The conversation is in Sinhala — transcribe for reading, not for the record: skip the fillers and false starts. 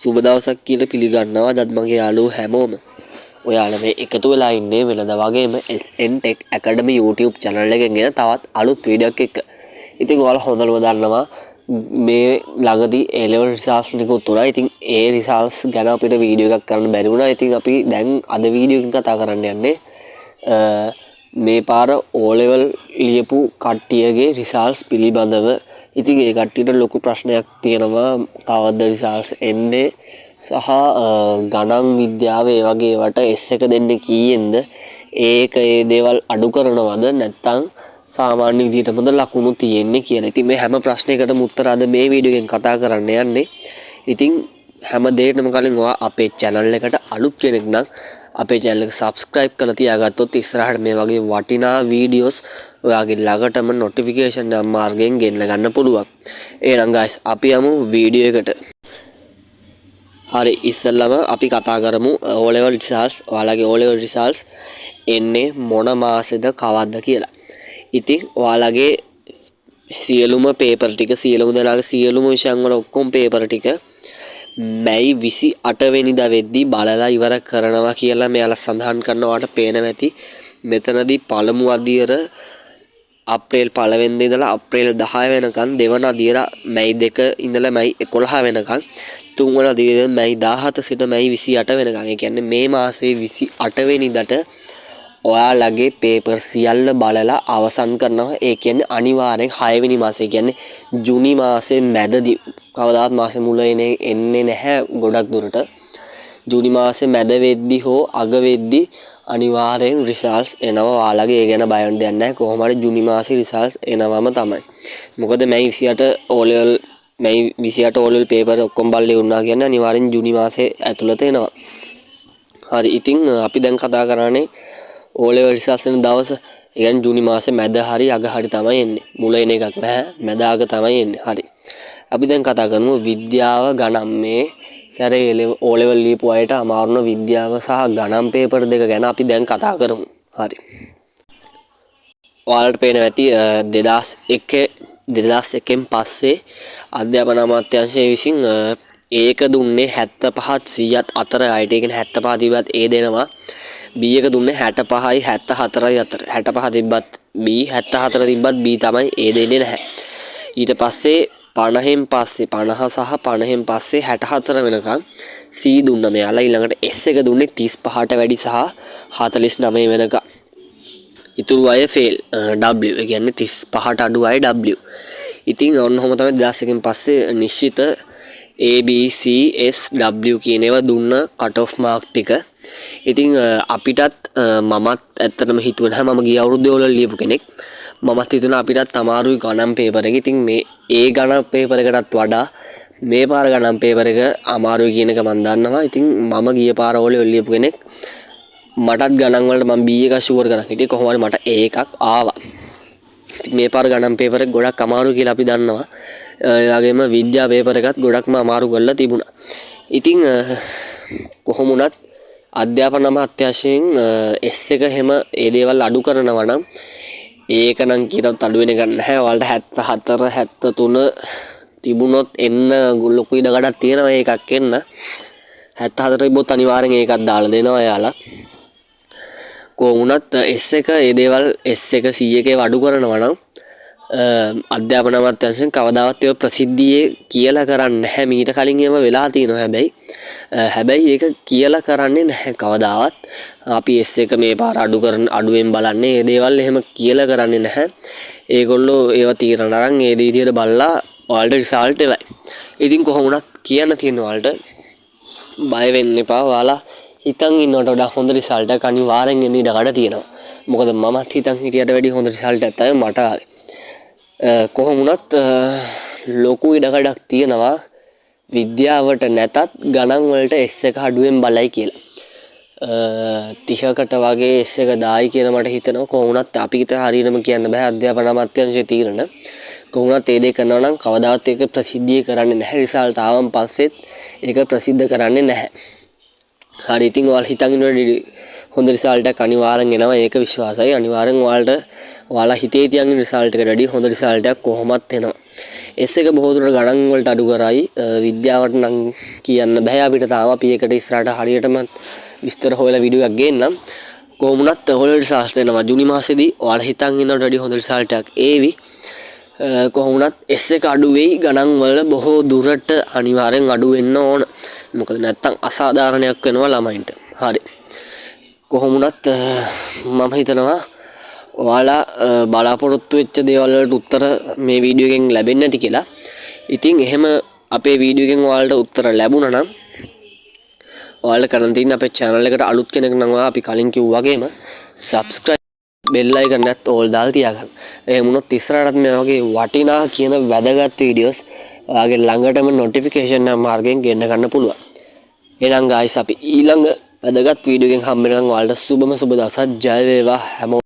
සුබ දවසක් කියලා පිළිගන්නවා අදත් මගේ යාළුවෝ හැමෝම. ඔයාලා මේ එකතු වෙලා ඉන්නේ වෙනද වගේම SN Tech Academy YouTube channel එකෙන් එන තවත් අලුත් වීඩියෝ එකක් එක්ක. ඉතින් ඔයාලා හොඳටම දන්නවා මේ ළඟදී A level results නිකුත් වුණා. ඉතින් ඒ results ගැන අපිට වීඩියෝ එකක් කරන්න බැරි වුණා. ඉතින් අපි දැන් අද වීඩියෝ එකකින් කතා කරන්න යන්නේ මේ පාර O level ලියපු කට්ටියගේ results පිළිබඳව. ඉතින් ඒ කට්ටියට ලොකු ප්‍රශ්නයක් තියෙනවා කවද්ද results එන්නේ සහ ගණන් විද්‍යාව ඒ වගේ ඒවට S1 දෙන්නේ කීයෙන්ද ඒක ඒ දේවල් අඩු කරනවද නැත්නම් සාමාන්‍ය විදිහටමද ලකුණු තියෙන්නේ කියලා. ඉතින් මේ හැම ප්‍රශ්නයකටම උත්තර අද මේ වීඩියෝ එකෙන් කතා කරන්න යන්නේ. ඉතින් හැම දෙයකටම කලින් ඔයා අපේ channel එකට අලුත් කෙනෙක් නම් අපේ channel එක subscribe කරලා තියාගත්තොත් ඉස්සරහට මේ වගේ වටිනා වීඩියෝස් ඔයාගේ ළඟටම notification මාර්ගයෙන් ගෙන්න ගන්න පුළුවන්. එහෙනම් guys අපි යමු වීඩියෝ එකට. හරි ඉස්සෙල්ලම අපි කතා කරමු O level results. ඔයාලගේ O level results එන්නේ මොන මාසෙද කවද්ද කියලා. ඉතින් ඔයාලගේ සියලුම පේපර් ටික සියලුම දෙනාගේ සියලුම විෂයන් වල ඔක්කොම පේපර් ටික මැයි 28 වෙනිදා වෙද්දී බලලා ඉවර කරනවා කියලා මෙයාලා සඳහන් කරනවාට පේනවා ඇති. මෙතනදී පළමු අදියර අප්‍රේල් 1 වෙනිදා ඉඳලා අප්‍රේල් 10 වෙනකන් දෙවන අදියර මැයි 2 ඉඳලා මැයි 11 වෙනකන් තුන්වන අදියර මැයි 17 සිට මැයි 28 වෙනකන්. ඒ කියන්නේ මේ මාසේ 28 වෙනිදාට ඔයාලගේ පේපර් සියල්ල බලලා අවසන් කරනවා. ඒ කියන්නේ අනිවාර්යෙන් 6 වෙනි මාසේ කියන්නේ ජූනි මාසේ මැදදී කවදාවත් මාසේ මුල එන්නේ නැහැ ගොඩක් දුරට. ජූනි මාසේ මැද වෙද්දි හෝ අග වෙද්දි අනිවාර්යෙන් results එනවා. ඔයාලගේ ඒ ගැන බය වෙන්න දෙයක් නැහැ. කොහොම හරි ජූනි මාසේ results එනවම තමයි. මොකද මැයි 28 O level මැයි 28 O level paper ඔක්කොම බලලා ඉවරනා කියන්නේ අනිවාර්යෙන් ජූනි මාසේ ඇතුළත එනවා. හරි ඉතින් අපි දැන් කතා කරන්නේ O level results එන දවස. ඒ කියන්නේ ජූනි මාසේ මැද හරි අග හරි තමයි එන්නේ. මුල එන එකක් නැහැ. මැද අග තමයි එන්නේ. හරි. අපි දැන් කතා කරමු විද්‍යාව ගණන් මේ සැරේ O level ලියපු අයට අමාරුන විද්‍යාව සහ ගණන් පේපර් දෙක ගැන අපි දැන් කතා කරමු. හරි. ඔයාලට පේනවා ඇති 2001න් පස්සේ අධ්‍යාපන අමාත්‍යාංශය විසින් ඒක දුන්නේ 75ත් 100ත් අතර අයට. ඒ කියන්නේ 75 තිබ්බත් ඒ දෙනවා. B එක දුන්නේ 65යි 74යි අතර. 65 තිබ්බත් B 74 තිබ්බත් B තමයි. ඒ දෙන්නේ නැහැ. ඊට පස්සේ 50න් පස්සේ 50 සහ 50න් පස්සේ 64 වෙනකන් C දුන්න මෙයාලා. ඊළඟට S එක දුන්නේ 35ට වැඩි සහ 49 වෙනකන්. ඉතුරු අය ෆේල් W. ඒ කියන්නේ 35ට අඩු අය W. ඉතින් ඔන්න ඔහොම තමයි 2001න් පස්සේ නිශ්චිත A B C S W කියන ඒවා දුන්න cut off mark ටික. ඉතින් අපිටත් මමත් ඇත්තටම හිතුවේ නැහැ මම ගිය අවුරුද්දේ වල ලියපු කෙනෙක්. මමත් හිතුණා අපිටත් අමාරුයි ගණන් පේපර් එක. ඉතින් මේ ඒ ගණන් පේපර් එකටත් වඩා මේ පාර ගණන් පේපර් එක අමාරුයි කියන එක මම දන්නවා. ඉතින් මම ගිය පාර වල ලියපු කෙනෙක්. මටත් ගණන් වලට මම B එක ෂුවර් කරන් හිටියේ. කොහොම හරි මට A එකක් ආවා. ඉතින් මේ පාර ගණන් පේපර් එක ගොඩක් අමාරුයි කියලා අපි දන්නවා. ඒ වගේම විද්‍යා පේපර් එකත් ගොඩක්ම අමාරු කරලා තිබුණා. ඉතින් කොහොම වුණත් අධ්‍යාපන අමාත්‍යාංශයෙන් S එක හැම ඒ දේවල් අඩු කරනවා නම් ඒක නම් කියනත් අඩු වෙන එක නැහැ. ඔයාලට 74 73 තිබුණොත් එන්න ලොකු ඉඩකඩක් තියෙනවා ඒකක් එන්න. 74 තිබ්බොත් අනිවාර්යෙන් ඒකත් දාලා දෙනවා එයාලා. කොහොම වුණත් S එක ඒ දේවල් S එක 100 එකේ අඩු කරනවා නම් අධ්‍යාපන අමාත්‍යාංශයෙන් කවදාවත් ඒක ප්‍රසිද්ධියේ කියලා කරන්නේ නැහැ. මීට කලින් එහෙම වෙලා තියෙනවා හැබැයි ඒක කියලා කරන්නේ නැහැ කවදාවත්. අපි S එක මේ පාර අඩුවෙන් බලන්නේ. මේ දේවල් එහෙම කියලා කරන්නේ නැහැ. ඒගොල්ලෝ ඒවා තීරණ අරන් ඒ විදිහට බලලා ඔයාලට රිසල්ට් එවයි. ඉතින් කොහොම වුණත් කියන්න තියෙන ඔයාලට බය වෙන්න එපා. ඔයාලා හිතන් ඉන්නවට වඩා හොඳ රිසල්ට් එකක් අනිවාර්යෙන් එන්න ඉඩකඩ තියෙනවා. මොකද මමත් හිතන් හිටියට වැඩිය හොඳ රිසල්ට් එකක් තමයි මට ආවේ. කොහොම වුණත් ලොකු ඉඩකඩක් තියෙනවා විද්‍යාවට නැතත් ගණන් වලට S එක අඩුවෙන් බලයි කියලා. 30කට වගේ S එක දායි කියලා මට හිතෙනවා. කොහොම වුණත් අපිට හරියටම කියන්න බෑ අධ්‍යාපන අමාත්‍යාංශයේ තීරණ. කොහොම වුණත් ඒ දේ කරනවා නම් කවදාවත් ඒක ප්‍රසිද්ධිය කරන්නේ නැහැ. රිසල්ට් ආවන් පස්සෙත් ඒක ප්‍රසිද්ධ කරන්නේ නැහැ. හරි ඉතින් ඔයාලා හිතන් ඉන්නකොට හොඳ රිසල්ට් එකක් අනිවාර්යෙන් එනවා. ඒක විශ්වාසයි. අනිවාර්යෙන් ඔයාලා හිතේ තියන් ඉන්න රිසල්ට් එකට වැඩිය හොඳ රිසල්ට් එකක් කොහොමත් එනවා. S එක බොහෝ දුරට ගණන් වලට අඩු කරයි විද්‍යාවට නම් කියන්න බෑ අපිට තාම අපි ඒකට ඉස්සරහට හරියටම විස්තර හොයලා වීඩියෝ එකක් ගේන්නම් කොහොම වුණත් ඔයාලට රිසල්ට් එනවා ජූනි මාසෙදී ඔයාලා හිතන් ඉන්නවට වැඩිය හොඳ රිසල්ට් එකක් ඒවි කොහොම වුණත් S එක අඩු වෙයි ගණන් වල බොහෝ දුරට අනිවාර්යෙන් අඩු වෙන්න ඕන මොකද නැත්තම් අසාධාරණයක් වෙනවා ළමයින්ට හරි කොහොම වුණත් මම හිතනවා ඔයාලා බලාපොරොත්තු වෙච්ච දේවල් වලට උත්තර මේ වීඩියෝ එකෙන් ලැබෙන්නේ නැති කියලා. ඉතින් එහෙම අපේ වීඩියෝ එකෙන් ඔයාලට උත්තර ලැබුණා නම් ඔයාලා කරන් තියෙන්නේ අපේ channel එකට අලුත් කෙනෙක් නම් ඔයා අපි කලින් කිව්වා වගේම subscribe bell icon එකත් ඕල් දාලා තියාගන්න. එහෙම වුණොත් ඉස්සරහටත් මේ වගේ වටිනා කියන වැදගත් වීඩියෝස් ඔයාගේ ළඟටම notification මාර්ගයෙන් ගෙන්න ගන්න පුළුවන්. එහෙනම් guys අපි ඊළඟ වැදගත් වීඩියෝ එකෙන් හම්බ වෙනකන් ඔයාලට සුබම සුබ දවසක් ජය වේවා හැමෝම